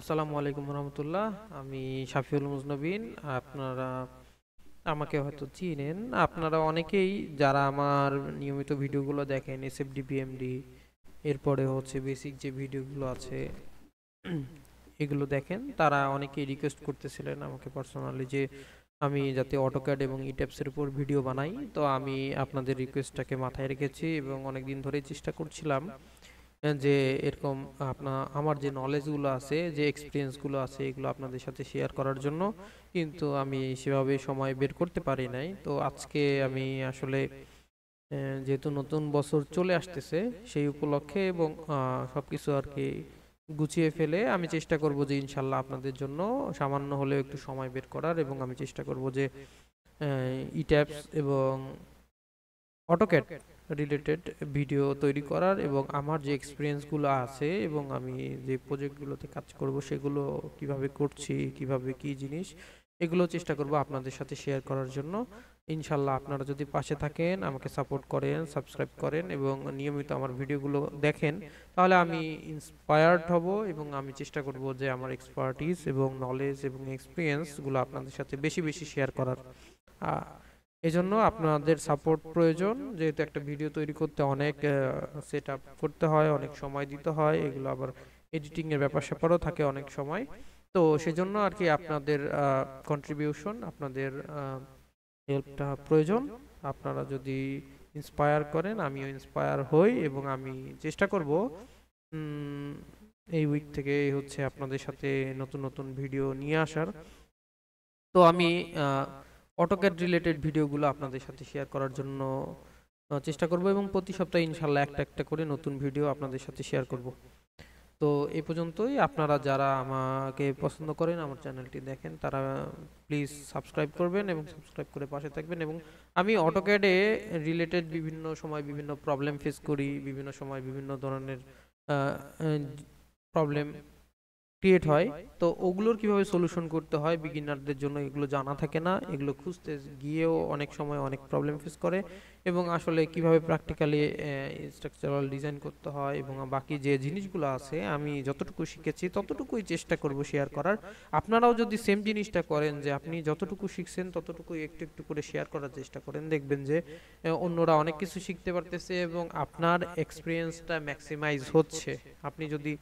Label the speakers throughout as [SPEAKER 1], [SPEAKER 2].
[SPEAKER 1] আসসালামু আলাইকুম রহমতুল্লাহ। আমি শাফিউল মুজনবিন। আপনারা আমাকে হয়তো চিনেন। আপনারা অনেকেই যারা আমার নিয়মিত ভিডিওগুলো দেখেন, এসএফডি পিএমডি, এরপরে হচ্ছে বেসিক যে ভিডিওগুলো আছে এগুলো দেখেন, তারা অনেকেই রিকোয়েস্ট করতেছিলেন আমাকে পার্সোনালি যে আমি যাতে অটোক্যাড এবং ইট্যাপসের উপর ভিডিও বানাই। তো আমি আপনাদের রিকোয়েস্টটাকে মাথায় রেখেছি এবং অনেক দিন ধরেই চেষ্টা করছিলাম যে এরকম আমার যে নলেজগুলো আছে, যে এক্সপিরিয়েন্সগুলো আছে, এগুলো আপনাদের সাথে শেয়ার করার জন্য। কিন্তু আমি সেভাবে সময় বের করতে পারি নাই। তো আজকে আমি আসলে যেহেতু নতুন বছর চলে আসতেছে, সেই উপলক্ষে এবং সবকিছু আর কি গুছিয়ে ফেলে আমি চেষ্টা করব যে ইনশাল্লাহ আপনাদের জন্য সামান্য হলেও একটু সময় বের করার, এবং আমি চেষ্টা করব যে ইট্যাপস এবং অটোক্যাড রিলেটেড ভিডিও তৈরি করার, এবং আমার যে এক্সপিরিয়েন্সগুলো আছে এবং আমি যে প্রজেক্টগুলোতে কাজ করব সেগুলো কিভাবে করছি, কিভাবে কি জিনিস, এগুলো চেষ্টা করব আপনাদের সাথে শেয়ার করার জন্য। ইনশাল্লাহ আপনারা যদি পাশে থাকেন, আমাকে সাপোর্ট করেন, সাবস্ক্রাইব করেন এবং নিয়মিত আমার ভিডিওগুলো দেখেন, তাহলে আমি ইন্সপায়ার্ড হব এবং আমি চেষ্টা করব যে আমার এক্সপার্টিস এবং নলেজ এবং এক্সপিরিয়েন্সগুলো আপনাদের সাথে বেশি বেশি শেয়ার করার। এজন্য আপনাদের সাপোর্ট প্রয়োজন, যেহেতু একটা ভিডিও তৈরি করতে অনেক সেট আপ করতে হয়, অনেক সময় দিতে হয়, এগুলো আবার এডিটিং এর ব্যাপার স্যাপারও থাকে অনেক সময়। তো সেজন্য আর কি আপনাদের কন্ট্রিবিউশন, আপনাদের হেল্পটা প্রয়োজন। আপনারা যদি ইন্সপায়ার করেন, আমিও ইন্সপায়ার হই এবং আমি চেষ্টা করব উম, এই উইক থেকে হচ্ছে আপনাদের সাথে নতুন নতুন ভিডিও নিয়ে আসার। তো আমি অটোক্যাড রিলেটেড ভিডিওগুলো আপনাদের সাথে শেয়ার করার জন্য চেষ্টা করব, এবং প্রতি সপ্তাহে ইনশাল্লাহ একটা একটা করে নতুন ভিডিও আপনাদের সাথে শেয়ার করব। তো এই পর্যন্তই। আপনারা যারা আমাকে পছন্দ করেন, আমার চ্যানেলটি দেখেন, তারা প্লিজ সাবস্ক্রাইব করবেন এবং সাবস্ক্রাইব করে পাশে থাকবেন। এবং আমি অটোক্যাডে রিলেটেড বিভিন্ন সময় বিভিন্ন প্রবলেম ফেস করি, বিভিন্ন সময় বিভিন্ন ধরনের প্রবলেম ক্রিয়েট হয়। তো ওগুলোর কিভাবে সলিউশন করতে হয় বিগিনারদের জন্য এগুলো জানা থাকে না, এগুলো খুঁজতে গিয়েও অনেক সময় অনেক প্রবলেম ফেস করে। এবং আসলে কিভাবে প্র্যাকটিক্যালি স্ট্রাকচারাল ডিজাইন করতে হয় এবং বাকি যে জিনিসগুলো আছে, আমি যতটুকু শিখেছি ততটুকুই চেষ্টা করব শেয়ার করার। আপনারাও যদি সেম জিনিসটা করেন, যে আপনি যতটুকু শিখছেন ততটুকুই একটু একটু করে শেয়ার করার চেষ্টা করেন, দেখবেন যে অন্যরা অনেক কিছু শিখতে পারতেছে এবং আপনার এক্সপিরিয়েন্সটা ম্যাক্সিমাইজ হচ্ছে। আপনি যদি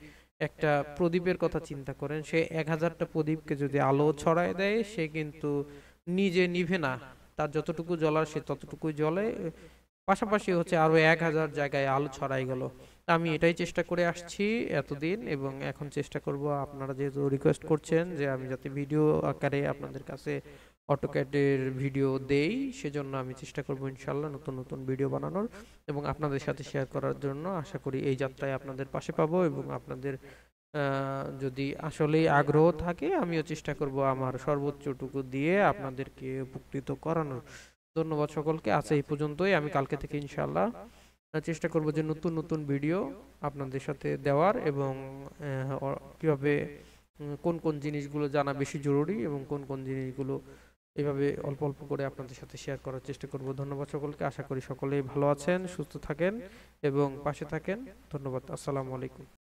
[SPEAKER 1] একটা প্রদীপের কথা চিন্তা করেন, সে 1000টা প্রদীপকে যদি আলো ছড়ায় দেয়, সে কিন্তু নিজে নিভে না, তার যতটুকু জ্বলার সে ততটুকুই জ্বলে, পাশাপাশি হচ্ছে আরো 1000 জায়গায় আলো ছড়াই গেল। তা আমি এটাই চেষ্টা করে আসছি এতদিন, এবং এখন চেষ্টা করব, আপনারা যেহেতু রিকোয়েস্ট করছেন যে আমি যাতে ভিডিও আকারে আপনাদের কাছে অটোক্যাডের ভিডিও দেই, সেজন্য আমি চেষ্টা করব ইনশাল্লাহ নতুন নতুন ভিডিও বানানোর এবং আপনাদের সাথে শেয়ার করার জন্য। আশা করি এই যাত্রায় আপনাদের পাশে পাবো, এবং আপনাদের যদি আসলেই আগ্রহ থাকে, আমিও চেষ্টা করব আমার সর্বোচ্চটুকু দিয়ে আপনাদেরকে উপকৃত করানোর। ধন্যবাদ সকলকে। আচ্ছা, এই পর্যন্তই। আমি কালকে থেকে ইনশাআল্লাহ চেষ্টা করব যে নতুন নতুন ভিডিও আপনাদের সাথে দেওয়ার, এবং কিভাবে কোন কোন জিনিসগুলো জানা বেশি জরুরি এবং কোন কোন জিনিসগুলো এভাবে অল্প অল্প করে আপনাদের সাথে শেয়ার করার চেষ্টা করব। ধন্যবাদ সকলকে। আশা করি সকলেই ভালো আছেন, সুস্থ থাকেন এবং পাশে থাকেন। ধন্যবাদ। আসসালামু আলাইকুম।